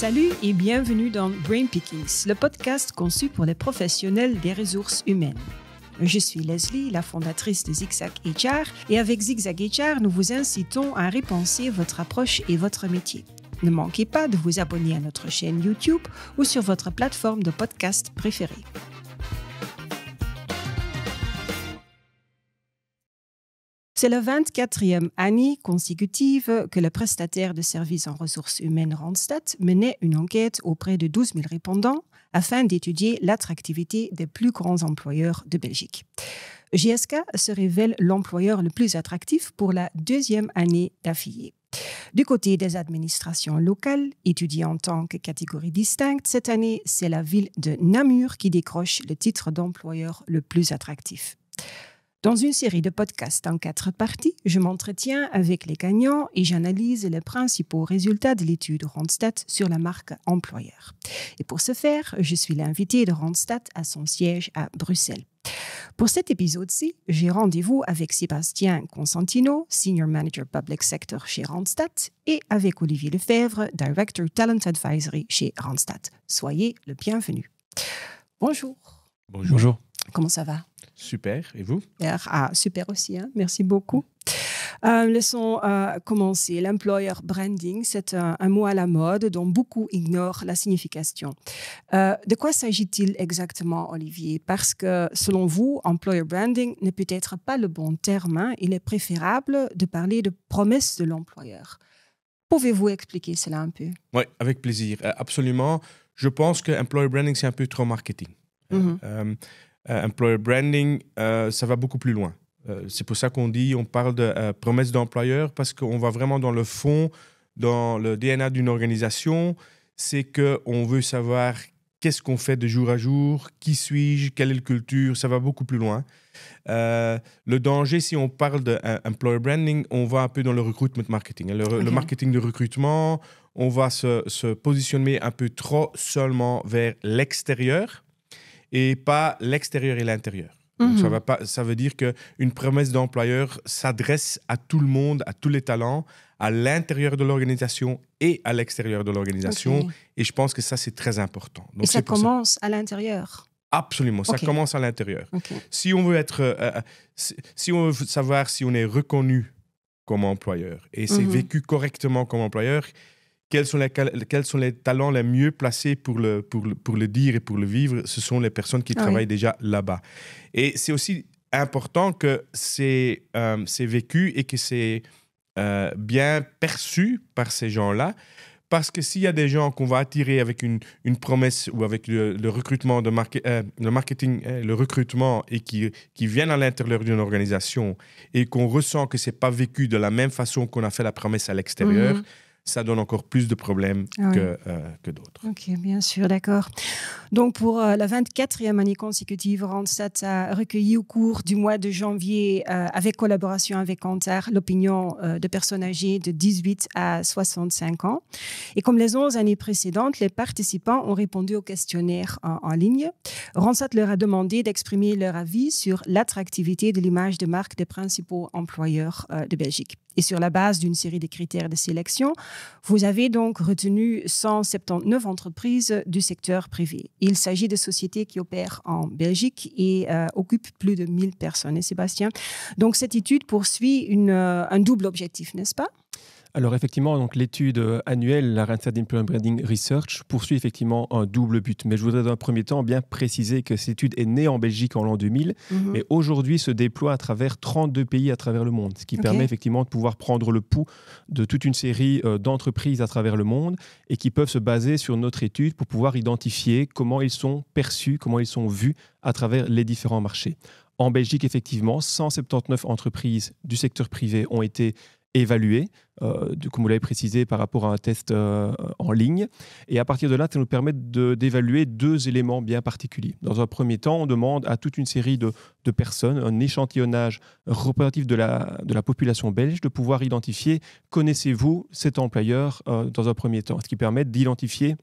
Salut et bienvenue dans Brain Pickings, le podcast conçu pour les professionnels des ressources humaines. Je suis Leslie, la fondatrice de Zigzag HR, et avec Zigzag HR, nous vous incitons à repenser votre approche et votre métier. Ne manquez pas de vous abonner à notre chaîne YouTube ou sur votre plateforme de podcast préférée. C'est la 24e année consécutive que le prestataire de services en ressources humaines Randstad menait une enquête auprès de 12 000 répondants afin d'étudier l'attractivité des plus grands employeurs de Belgique. GSK se révèle l'employeur le plus attractif pour la 2e année d'affilée. Du côté des administrations locales, étudiées en tant que catégorie distincte, cette année, c'est la ville de Namur qui décroche le titre d'employeur le plus attractif. Dans une série de podcasts en 4 parties, je m'entretiens avec les gagnants et j'analyse les principaux résultats de l'étude Randstad sur la marque employeur. Et pour ce faire, je suis l'invité de Randstad à son siège à Bruxelles. Pour cet épisode-ci, j'ai rendez-vous avec Sébastien Consentino, Senior Manager Public Sector chez Randstad, et avec Olivier Lefebvre, Director Talent Advisory chez Randstad. Soyez le bienvenu. Bonjour. Bonjour. Comment ça va? Super. Et vous? Super aussi. Hein? Merci beaucoup. Laissons commencer. L'employer branding, c'est un mot à la mode dont beaucoup ignorent la signification. De quoi s'agit-il exactement, Olivier? Parce que, selon vous, employer branding n'est peut-être pas le bon terme. Hein? Il est préférable de parler de promesse de l'employeur. Pouvez-vous expliquer cela un peu? Oui, avec plaisir. Absolument. Je pense que employer branding, c'est un peu trop marketing. Employer branding, ça va beaucoup plus loin. C'est pour ça on parle de promesse d'employeur, parce qu'on va vraiment dans le fond, dans le DNA d'une organisation. C'est qu'on veut savoir qu'est-ce qu'on fait de jour à jour, qui suis-je, quelle est la culture, ça va beaucoup plus loin. Le danger, si on parle d'employer branding, on va un peu dans le recruitment marketing. Le marketing de recrutement, on va se positionner un peu trop seulement vers l'extérieur et pas l'extérieur et l'intérieur. Ça veut dire qu'une promesse d'employeur s'adresse à tout le monde, à tous les talents, à l'intérieur de l'organisation et à l'extérieur de l'organisation. Okay. Et je pense que ça, c'est très important. Donc, et ça commence à l'intérieur? Absolument, ça commence à l'intérieur. Si on veut si on veut savoir si on est reconnu comme employeur et c'est vécu correctement comme employeur, quels sont les talents les mieux placés pour le dire et pour le vivre? Ce sont les personnes qui travaillent déjà là-bas. Et c'est aussi important que c'est vécu et que c'est bien perçu par ces gens-là. Parce que s'il y a des gens qu'on va attirer avec une promesse ou avec le recrutement, le marketing, le recrutement et qui viennent à l'intérieur d'une organisation et qu'on ressent que ce n'est pas vécu de la même façon qu'on a fait la promesse à l'extérieur, ça donne encore plus de problèmes que d'autres. Ok, bien sûr, d'accord. Donc, pour la 24e année consécutive, Randstad a recueilli au cours du mois de janvier, avec collaboration avec Kantar, l'opinion de personnes âgées de 18 à 65 ans. Et comme les 11 années précédentes, les participants ont répondu au questionnaire en ligne. Randstad leur a demandé d'exprimer leur avis sur l'attractivité de l'image de marque des principaux employeurs de Belgique. Et sur la base d'une série de critères de sélection, vous avez donc retenu 179 entreprises du secteur privé. Il s'agit de sociétés qui opèrent en Belgique et occupent plus de 1000 personnes. Et Sébastien, donc cette étude poursuit un double objectif, n'est-ce pas? Alors effectivement, donc, l'étude annuelle, la Randstad Employer Branding Research, poursuit effectivement un double but. Mais je voudrais dans un premier temps bien préciser que cette étude est née en Belgique en l'an 2000, mais aujourd'hui se déploie à travers 32 pays à travers le monde, ce qui permet effectivement de pouvoir prendre le pouls de toute une série d'entreprises à travers le monde et qui peuvent se baser sur notre étude pour pouvoir identifier comment ils sont perçus, comment ils sont vus à travers les différents marchés. En Belgique, effectivement, 179 entreprises du secteur privé ont été évaluées, comme vous l'avez précisé, par rapport à un test en ligne. Et à partir de là, ça nous permet d'évaluer 2 éléments bien particuliers. Dans un premier temps, on demande à toute une série de personnes, un échantillonnage représentatif de la population belge, de pouvoir identifier, connaissez-vous cet employeur dans un premier temps, ce qui permet d'identifier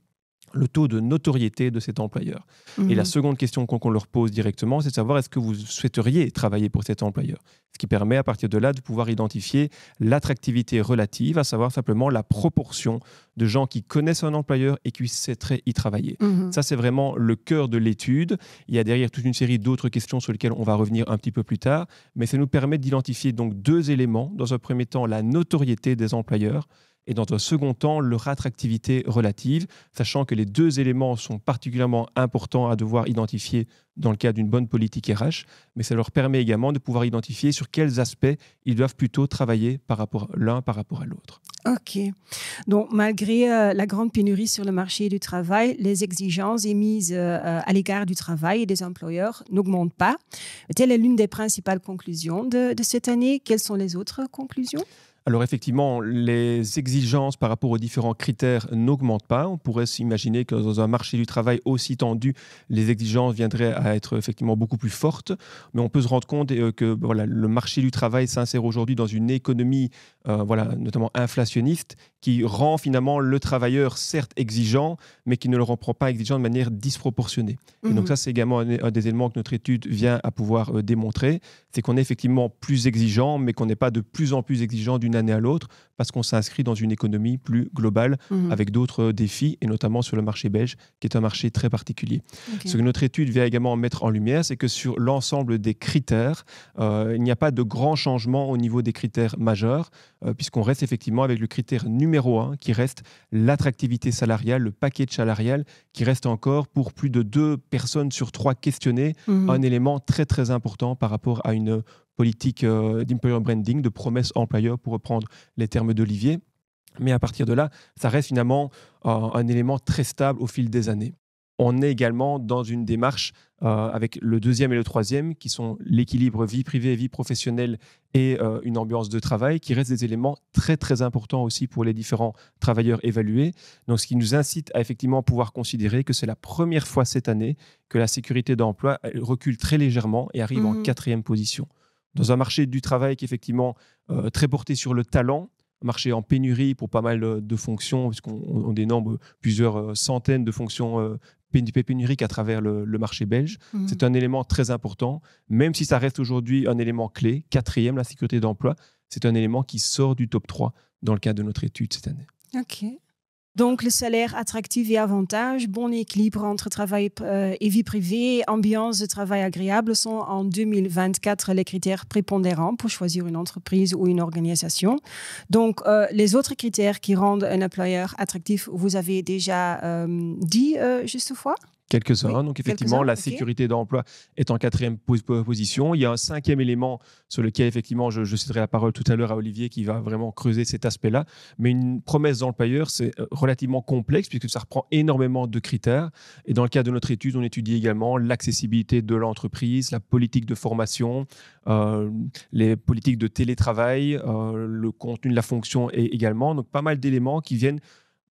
le taux de notoriété de cet employeur. Et la seconde question qu'on leur pose directement, c'est de savoir est-ce que vous souhaiteriez travailler pour cet employeur. Ce qui permet à partir de là de pouvoir identifier l'attractivité relative, à savoir simplement la proportion de gens qui connaissent un employeur et qui souhaiteraient y travailler. Ça, c'est vraiment le cœur de l'étude. Il y a derrière toute une série d'autres questions sur lesquelles on va revenir un petit peu plus tard, mais ça nous permet d'identifier donc 2 éléments. Dans un premier temps, la notoriété des employeurs, et dans un second temps, leur attractivité relative, sachant que les 2 éléments sont particulièrement importants à devoir identifier dans le cadre d'une bonne politique RH, mais ça leur permet également de pouvoir identifier sur quels aspects ils doivent plutôt travailler l'un par rapport à l'autre. OK. Donc, malgré la grande pénurie sur le marché du travail, les exigences émises à l'égard du travail et des employeurs n'augmentent pas. Telle est l'une des principales conclusions de cette année. Quelles sont les autres conclusions ? Alors effectivement, les exigences par rapport aux différents critères n'augmentent pas. On pourrait s'imaginer que dans un marché du travail aussi tendu, les exigences viendraient à être effectivement beaucoup plus fortes. Mais on peut se rendre compte que le marché du travail s'insère aujourd'hui dans une économie notamment inflationniste qui rend finalement le travailleur certes exigeant, mais qui ne le rend pas exigeant de manière disproportionnée. Et donc ça, c'est également un des éléments que notre étude vient à pouvoir démontrer, c'est qu'on est effectivement plus exigeant, mais qu'on n'est pas de plus en plus exigeant d'une année à l'autre, parce qu'on s'inscrit dans une économie plus globale, avec d'autres défis, et notamment sur le marché belge, qui est un marché très particulier. Okay. Ce que notre étude vient également mettre en lumière, c'est que sur l'ensemble des critères, il n'y a pas de grand changement au niveau des critères majeurs, puisqu'on reste effectivement avec le critère numéro 1, qui reste l'attractivité salariale, le package salarial, qui reste encore pour plus de 2 personnes sur 3 questionnées, un élément très très important par rapport à une politique d'employer branding, de promesse employeur, pour reprendre les termes d'Olivier. Mais à partir de là, ça reste finalement un élément très stable au fil des années. On est également dans une démarche avec le 2e et le 3e, qui sont l'équilibre vie privée, vie professionnelle et une ambiance de travail, qui restent des éléments très, très importants aussi pour les différents travailleurs évalués. Donc, ce qui nous incite à effectivement pouvoir considérer que c'est la première fois cette année que la sécurité d'emploi recule très légèrement et arrive en 4e position. Dans un marché du travail qui est effectivement très porté sur le talent, un marché en pénurie pour pas mal de fonctions, puisqu'on dénombre plusieurs centaines de fonctions pénuriques à travers le marché belge. C'est un élément très important, même si ça reste aujourd'hui un élément clé. 4e, la sécurité d'emploi, c'est un élément qui sort du top 3 dans le cadre de notre étude cette année. OK. Donc, le salaire attractif et avantage, bon équilibre entre travail et vie privée, ambiance de travail agréable sont en 2024 les critères prépondérants pour choisir une entreprise ou une organisation. Donc, les autres critères qui rendent un employeur attractif, vous avez déjà dit juste une fois ? Quelques-uns. Oui, donc, effectivement, la sécurité d'emploi est en 4e position. Il y a un 5e élément sur lequel, effectivement, je céderai la parole tout à l'heure à Olivier qui va vraiment creuser cet aspect-là. Mais une promesse d'employeur, c'est relativement complexe puisque ça reprend énormément de critères. Et dans le cadre de notre étude, on étudie également l'accessibilité de l'entreprise, la politique de formation, les politiques de télétravail, le contenu de la fonction également. Donc, pas mal d'éléments qui viennent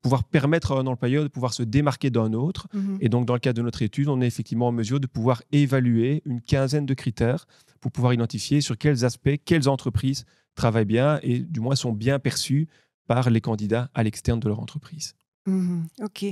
pouvoir permettre à un employeur de pouvoir se démarquer d'un autre. Et donc, dans le cadre de notre étude, on est effectivement en mesure de pouvoir évaluer une 15aine de critères pour pouvoir identifier sur quels aspects, quelles entreprises travaillent bien et du moins sont bien perçues par les candidats à l'externe de leur entreprise. OK.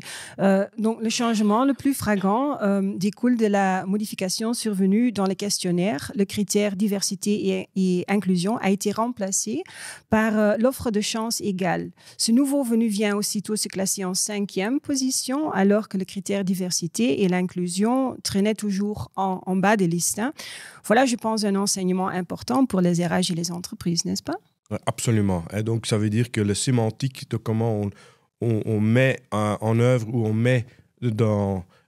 Donc, le changement le plus flagrant découle de la modification survenue dans les questionnaires. Le critère diversité et inclusion a été remplacé par l'offre de chance égale. Ce nouveau venu vient aussitôt se classer en 5e position, alors que le critère diversité et l'inclusion traînaient toujours en bas des listes. Voilà, je pense, un enseignement important pour les RH et les entreprises, n'est-ce pas? Absolument. Et donc, ça veut dire que le sémantique de comment on met en œuvre ou on met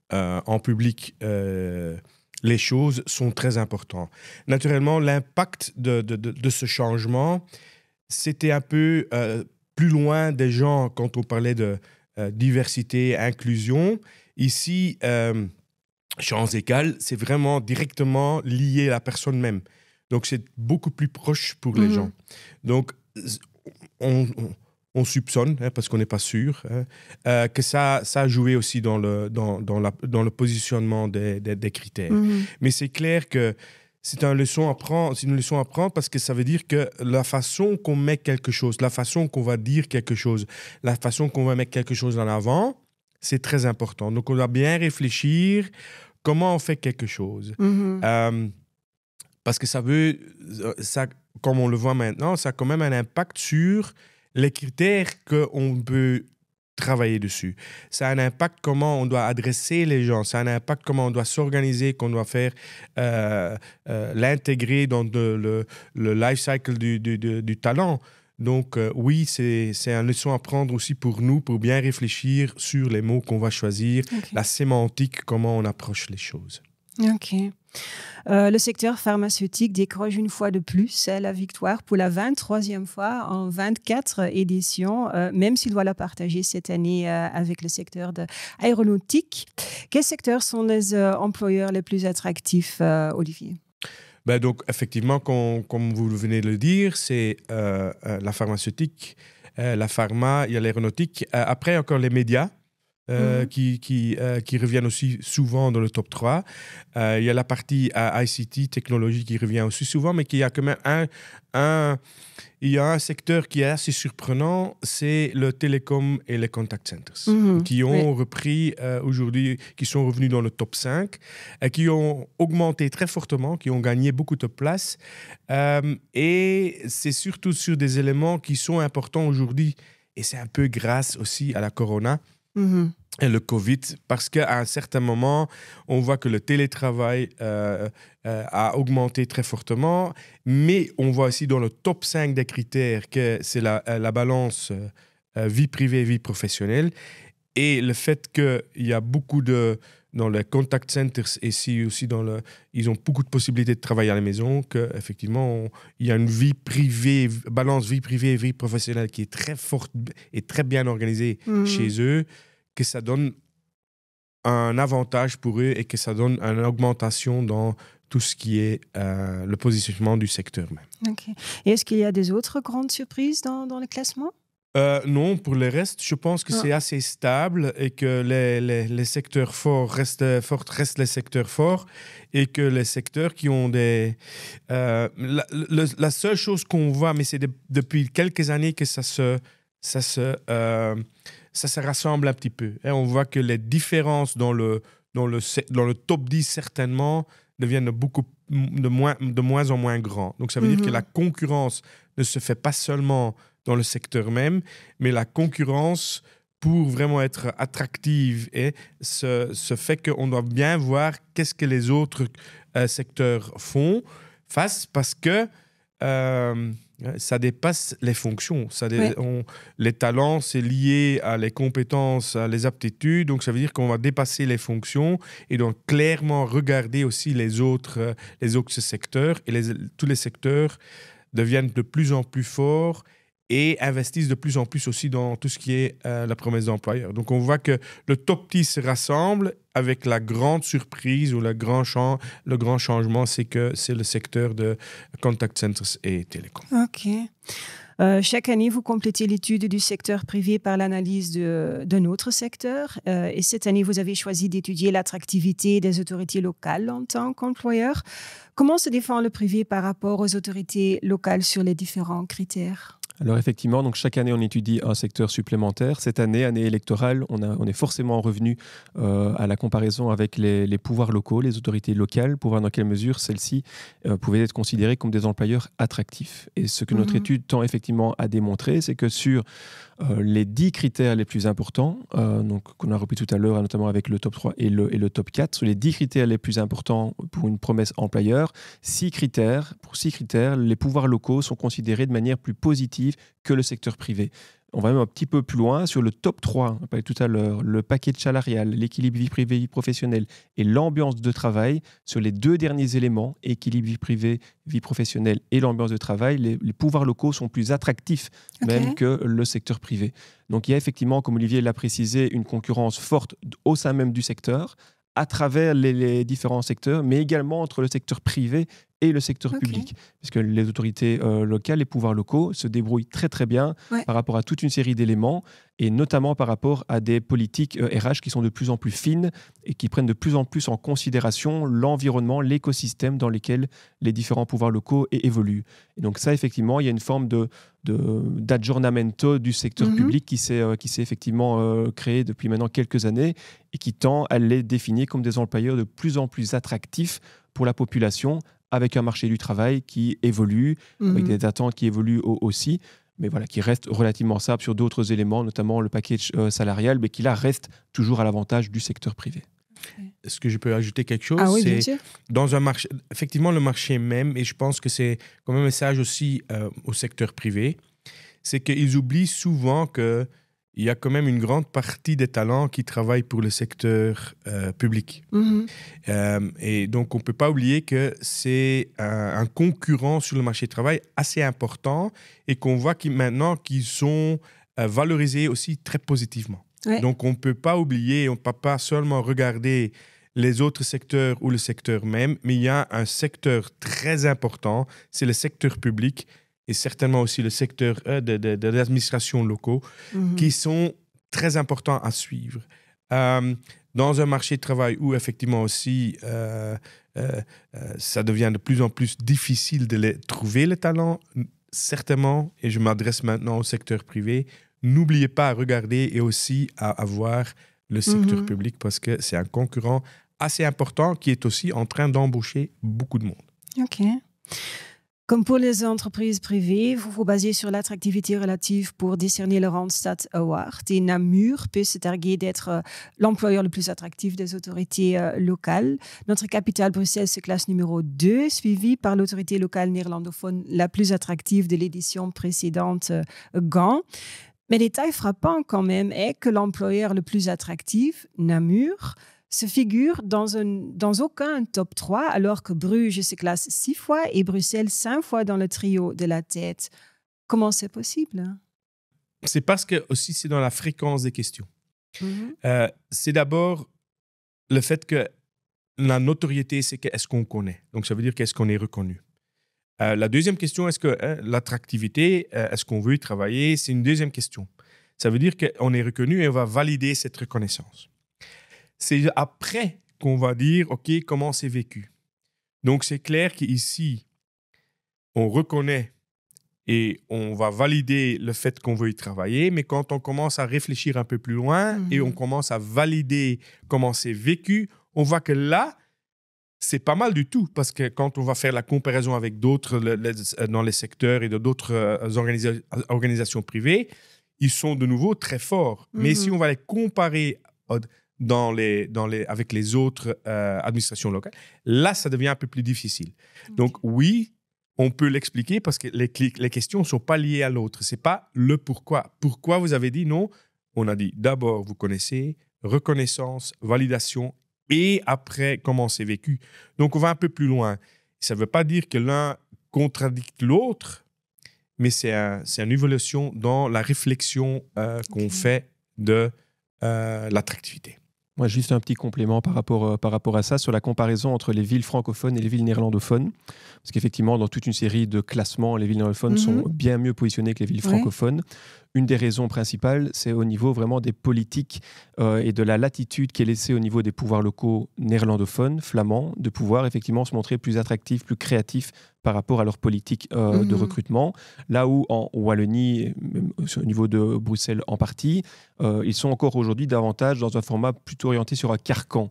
en public les choses sont très importants. Naturellement, l'impact de ce changement, c'était un peu plus loin des gens quand on parlait de diversité, inclusion. Ici, chance égale, c'est vraiment directement lié à la personne même. Donc, c'est beaucoup plus proche pour les gens. Donc, on soupçonne, parce qu'on n'est pas sûr, que ça a joué aussi dans le positionnement des critères. Mais c'est clair que c'est une leçon à prendre parce que ça veut dire que la façon qu'on met quelque chose, la façon qu'on va dire quelque chose, la façon qu'on va mettre quelque chose en avant, c'est très important. Donc, on doit bien réfléchir comment on fait quelque chose. Parce que ça, comme on le voit maintenant, ça a quand même un impact sur les critères qu'on peut travailler dessus. Ça a un impact comment on doit adresser les gens. Ça a un impact comment on doit s'organiser, qu'on doit faire l'intégrer dans le life cycle du talent. Donc, oui, c'est une leçon à prendre aussi pour nous, pour bien réfléchir sur les mots qu'on va choisir, la sémantique, comment on approche les choses. OK. Le secteur pharmaceutique décroche une fois de plus la victoire pour la 23e fois en 24 éditions, même s'il doit la partager cette année avec le secteur de aéronautique. Quels secteurs sont les employeurs les plus attractifs, Olivier? Donc, effectivement, comme vous venez de le dire, c'est la pharmaceutique, la pharma, il y a l'aéronautique. Après, encore les médias. Qui reviennent aussi souvent dans le top 3. Il y a la partie ICT, technologie, qui revient aussi souvent, mais il y a quand même il y a un secteur qui est assez surprenant, c'est le télécom et les contact centers, qui ont repris aujourd'hui, qui sont revenus dans le top 5, qui ont augmenté très fortement, qui ont gagné beaucoup de place. Et c'est surtout sur des éléments qui sont importants aujourd'hui, et c'est un peu grâce aussi à la corona. Et le Covid, parce qu'à un certain moment, on voit que le télétravail a augmenté très fortement, mais on voit aussi dans le top 5 des critères que c'est la balance vie privée, vie professionnelle, et le fait qu'il y a beaucoup dans les contact centers et aussi ils ont beaucoup de possibilités de travailler à la maison, qu'effectivement, il y a une vie privée, balance vie privée et vie professionnelle qui est très forte et très bien organisée chez eux, que ça donne un avantage pour eux et que ça donne une augmentation dans tout ce qui est le positionnement du secteur même. Okay. Et est-ce qu'il y a des autres grandes surprises dans le classement? Non, pour le reste, je pense que c'est assez stable et que les secteurs forts restent les secteurs forts et que les secteurs qui ont des... la seule chose qu'on voit, mais c'est depuis quelques années que ça se rassemble un petit peu. Et on voit que les différences dans le top 10, certainement, deviennent de moins en moins grands. Donc, ça veut dire que la concurrence ne se fait pas seulement dans le secteur même, mais la concurrence, pour vraiment être attractive, se fait qu'on doit bien voir qu'est-ce que les autres secteurs font parce que ça dépasse les fonctions. Les talents, c'est lié à les compétences, à les aptitudes. Donc, ça veut dire qu'on va dépasser les fonctions et donc clairement regarder aussi les autres secteurs. Et tous les secteurs deviennent de plus en plus forts et investissent de plus en plus aussi dans tout ce qui est la promesse d'employeur. Donc, on voit que le top 10 se rassemble avec la grande surprise ou le grand changement, c'est que c'est le secteur de contact centers et télécom. OK. Chaque année, vous complétez l'étude du secteur privé par l'analyse d'un autre secteur. Et cette année, vous avez choisi d'étudier l'attractivité des autorités locales en tant qu'employeur. Comment se défend le privé par rapport aux autorités locales sur les différents critères? Alors effectivement, donc chaque année, on étudie un secteur supplémentaire. Cette année électorale, on est forcément revenu à la comparaison avec les pouvoirs locaux, les autorités locales, pour voir dans quelle mesure celles-ci pouvaient être considérées comme des employeurs attractifs. Et ce que notre étude tend effectivement à démontrer, c'est que sur les 10 critères les plus importants, qu'on a repris tout à l'heure, notamment avec le top 3 et le top 4, sur les 10 critères les plus importants pour une promesse employeur, 6 critères, les pouvoirs locaux sont considérés de manière plus positive que le secteur privé. On va même un petit peu plus loin sur le top 3, on parlait tout à l'heure, le package salarial, l'équilibre vie privée, vie professionnelle et l'ambiance de travail. Sur les 2 derniers éléments, équilibre vie privée, vie professionnelle et l'ambiance de travail, les pouvoirs locaux sont plus attractifs même que le secteur privé. Donc il y a effectivement, comme Olivier l'a précisé, une concurrence forte au sein même du secteur, à travers les différents secteurs, mais également entre le secteur privé et le secteur public, puisque les autorités locales, les pouvoirs locaux se débrouillent très très bien par rapport à toute une série d'éléments, et notamment par rapport à des politiques RH qui sont de plus en plus fines et qui prennent de plus en plus en considération l'environnement, l'écosystème dans lequel les différents pouvoirs locaux évoluent. Et donc ça, effectivement, il y a une forme d'aggiornamento du secteur public qui s'est effectivement créé depuis maintenant quelques années et qui tend à les définir comme des employeurs de plus en plus attractifs pour la population, avec un marché du travail qui évolue, avec des attentes qui évoluent aussi, mais voilà, qui reste relativement stable sur d'autres éléments, notamment le package salarial, mais qui là reste toujours à l'avantage du secteur privé. Est-ce que je peux ajouter quelque chose? Oui, bien sûr. Dans un marché, effectivement, le marché même, et je pense que c'est comme un message aussi au secteur privé, c'est qu'ils oublient souvent que il y a quand même une grande partie des talents qui travaillent pour le secteur public. Et donc, on ne peut pas oublier que c'est un concurrent sur le marché du travail assez important et qu'on voit maintenant qu'ils sont valorisés aussi très positivement. Ouais. Donc, on ne peut pas oublier, on ne peut pas seulement regarder les autres secteurs ou le secteur même, mais il y a un secteur très important, c'est le secteur public, et certainement aussi le secteur de l'administration locaux, qui sont très importants à suivre. Dans un marché de travail où, effectivement, aussi, ça devient de plus en plus difficile de trouver les talents, certainement, et je m'adresse maintenant au secteur privé, n'oubliez pas à regarder et aussi à voir le secteur public, parce que c'est un concurrent assez important qui est aussi en train d'embaucher beaucoup de monde. OK. Comme pour les entreprises privées, vous vous basez sur l'attractivité relative pour décerner le Randstad Award. Et Namur peut se targuer d'être l'employeur le plus attractif des autorités locales. Notre capitale, Bruxelles, se classe numéro 2, suivie par l'autorité locale néerlandophone la plus attractive de l'édition précédente, Gand. Mais détail frappant quand même est que l'employeur le plus attractif, Namur, se figure dans aucun top 3, alors que Bruges se classe 6 fois et Bruxelles 5 fois dans le trio de la tête. Comment c'est possible? C'est parce que aussi c'est dans la fréquence des questions. C'est d'abord le fait que la notoriété, c'est est-ce qu'on connaît. Donc, ça veut dire qu'est-ce qu'on est reconnu. La deuxième question, est-ce que l'attractivité, est-ce qu'on veut y travailler? C'est une deuxième question. Ça veut dire qu'on est reconnu et on va valider cette reconnaissance. C'est après qu'on va dire, OK, comment c'est vécu. Donc, c'est clair qu'ici, on reconnaît et on va valider le fait qu'on veut y travailler, mais quand on commence à réfléchir un peu plus loin et on commence à valider comment c'est vécu, on voit que là, c'est pas mal du tout, parce que quand on va faire la comparaison avec d'autres dans les secteurs et d'autres organisations privées, ils sont de nouveau très forts. Mais si on va les comparer avec les autres administrations locales, là, ça devient un peu plus difficile. Donc, oui, on peut l'expliquer parce que les questions ne sont pas liées à l'autre. Ce n'est pas le pourquoi. Pourquoi vous avez dit non? On a dit d'abord, vous connaissez, reconnaissance, validation, et après, comment c'est vécu. Donc, on va un peu plus loin. Ça ne veut pas dire que l'un contradicte l'autre, mais c'est une évolution dans la réflexion qu'on fait de l'attractivité. Moi, juste un petit complément par rapport à ça, sur la comparaison entre les villes francophones et les villes néerlandophones. Parce qu'effectivement, dans toute une série de classements, les villes néerlandophones sont bien mieux positionnées que les villes francophones. Une des raisons principales, c'est au niveau vraiment des politiques et de la latitude qui est laissée au niveau des pouvoirs locaux néerlandophones, flamands, de pouvoir effectivement se montrer plus attractifs, plus créatifs par rapport à leur politique de recrutement. Là où en Wallonie, même au niveau de Bruxelles en partie, ils sont encore aujourd'hui davantage dans un format plutôt orienté sur un carcan.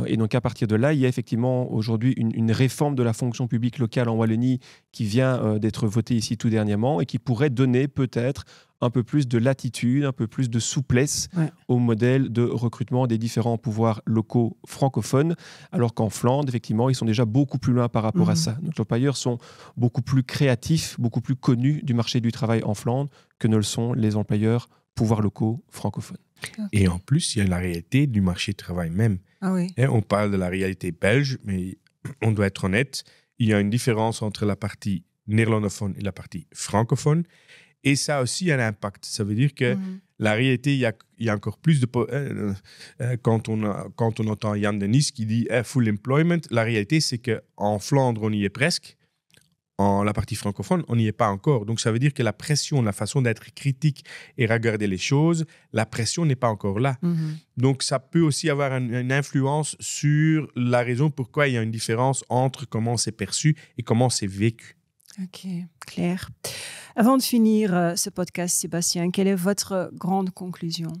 Et donc à partir de là, il y a effectivement aujourd'hui une réforme de la fonction publique locale en Wallonie qui vient d'être votée ici tout dernièrement et qui pourrait donner peut-être un peu plus de latitude, un peu plus de souplesse au modèle de recrutement des différents pouvoirs locaux francophones, alors qu'en Flandre, effectivement, ils sont déjà beaucoup plus loin par rapport à ça. Donc les employeurs sont beaucoup plus créatifs, beaucoup plus connus du marché du travail en Flandre que ne le sont les employeurs pouvoirs locaux francophones. Et en plus, il y a la réalité du marché du travail même. On parle de la réalité belge, mais on doit être honnête, il y a une différence entre la partie néerlandophone et la partie francophone. Et ça aussi a un impact. Ça veut dire que La réalité, il y a encore plus de... quand on entend Yann Denis qui dit full employment, la réalité, c'est qu'en Flandre, on y est presque. En la partie francophone, on n'y est pas encore. Donc, ça veut dire que la pression, la façon d'être critique et regarder les choses, la pression n'est pas encore là. Donc, ça peut aussi avoir une influence sur la raison pourquoi il y a une différence entre comment c'est perçu et comment c'est vécu. Ok, clair. Avant de finir ce podcast, Sébastien, quelle est votre grande conclusion?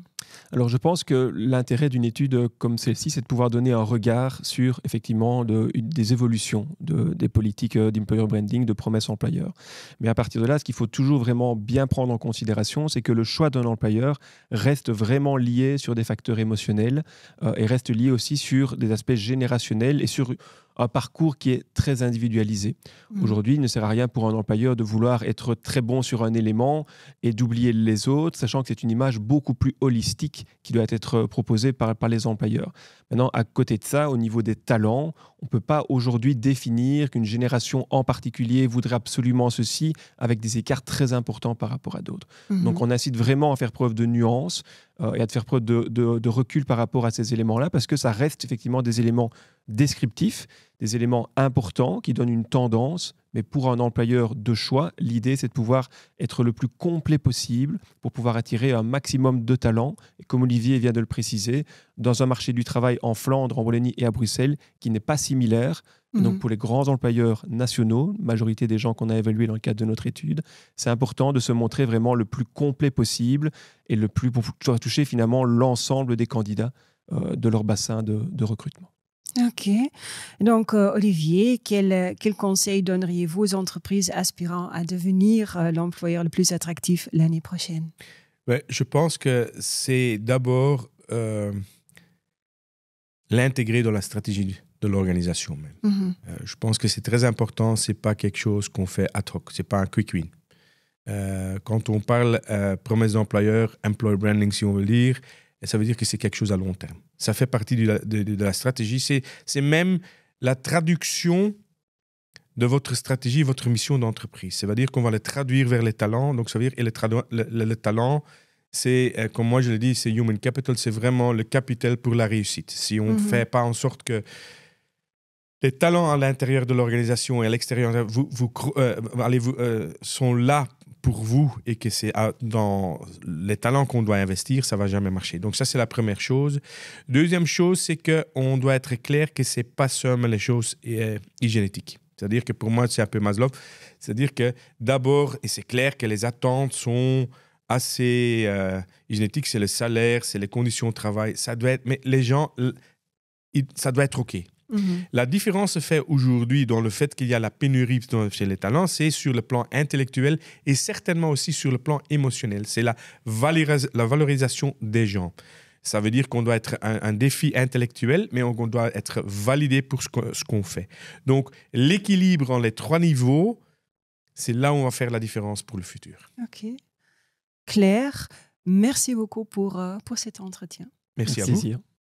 Alors, je pense que l'intérêt d'une étude comme celle-ci, c'est de pouvoir donner un regard sur, effectivement, des évolutions des politiques d'employer branding, de promesses employeurs. Mais à partir de là, ce qu'il faut toujours vraiment bien prendre en considération, c'est que le choix d'un employeur reste vraiment lié sur des facteurs émotionnels et reste lié aussi sur des aspects générationnels et sur un parcours qui est très individualisé. Aujourd'hui, il ne sert à rien pour un employeur de vouloir être très bon sur un élément et d'oublier les autres, sachant que c'est une image beaucoup plus holistique qui doit être proposée par les employeurs. Maintenant, à côté de ça, au niveau des talents, on ne peut pas aujourd'hui définir qu'une génération en particulier voudrait absolument ceci avec des écarts très importants par rapport à d'autres. Donc, on incite vraiment à faire preuve de nuance et à faire preuve de recul par rapport à ces éléments-là, parce que ça reste effectivement des éléments descriptifs, des éléments importants qui donnent une tendance, mais pour un employeur de choix, l'idée c'est de pouvoir être le plus complet possible pour pouvoir attirer un maximum de talents. Et comme Olivier vient de le préciser, dans un marché du travail en Flandre, en Wallonie et à Bruxelles, qui n'est pas similaire, donc pour les grands employeurs nationaux, majorité des gens qu'on a évalués dans le cadre de notre étude, c'est important de se montrer vraiment le plus complet possible et le plus pour pouvoir toucher finalement l'ensemble des candidats de leur bassin de recrutement. Ok. Donc, Olivier, quel conseil donneriez-vous aux entreprises aspirant à devenir l'employeur le plus attractif l'année prochaine? Ouais, je pense que c'est d'abord l'intégrer dans la stratégie de l'organisation même. Je pense que c'est très important, c'est pas quelque chose qu'on fait ad hoc, c'est pas un quick win. Quand on parle promesse d'employeur, employer branding si on veut dire, ça veut dire que c'est quelque chose à long terme. Ça fait partie de la stratégie, c'est même la traduction de votre stratégie, votre mission d'entreprise. Ça veut dire qu'on va le traduire vers les talents, donc ça veut dire et le talent, c'est, comme moi je le dis, c'est human capital, c'est vraiment le capital pour la réussite. Si on ne fait pas en sorte que les talents à l'intérieur de l'organisation et à l'extérieur sont là pour vous et que c'est dans les talents qu'on doit investir, ça ne va jamais marcher. Donc ça, c'est la première chose. Deuxième chose, c'est qu'on doit être clair que ce n'est pas seulement les choses hygiénétiques. C'est-à-dire que pour moi, c'est un peu Maslow. C'est-à-dire que d'abord, et c'est clair que les attentes sont assez hygiénétiques, c'est le salaire, c'est les conditions de travail, ça doit être, mais les gens, ça doit être OK. La différence se fait aujourd'hui dans le fait qu'il y a la pénurie chez les talents, c'est sur le plan intellectuel et certainement aussi sur le plan émotionnel. C'est la valorisation des gens. Ça veut dire qu'on doit être un défi intellectuel, mais on doit être validé pour ce qu'on fait. Donc, l'équilibre en les trois niveaux, c'est là où on va faire la différence pour le futur. OK. Claire, merci beaucoup pour cet entretien. Merci à vous.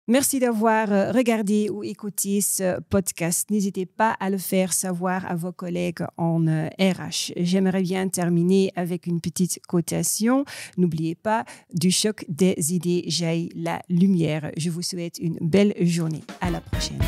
Merci d'avoir regardé ou écouté ce podcast. N'hésitez pas à le faire savoir à vos collègues en RH. J'aimerais bien terminer avec une petite quotation. N'oubliez pas, du choc des idées jaillit la lumière. Je vous souhaite une belle journée. À la prochaine.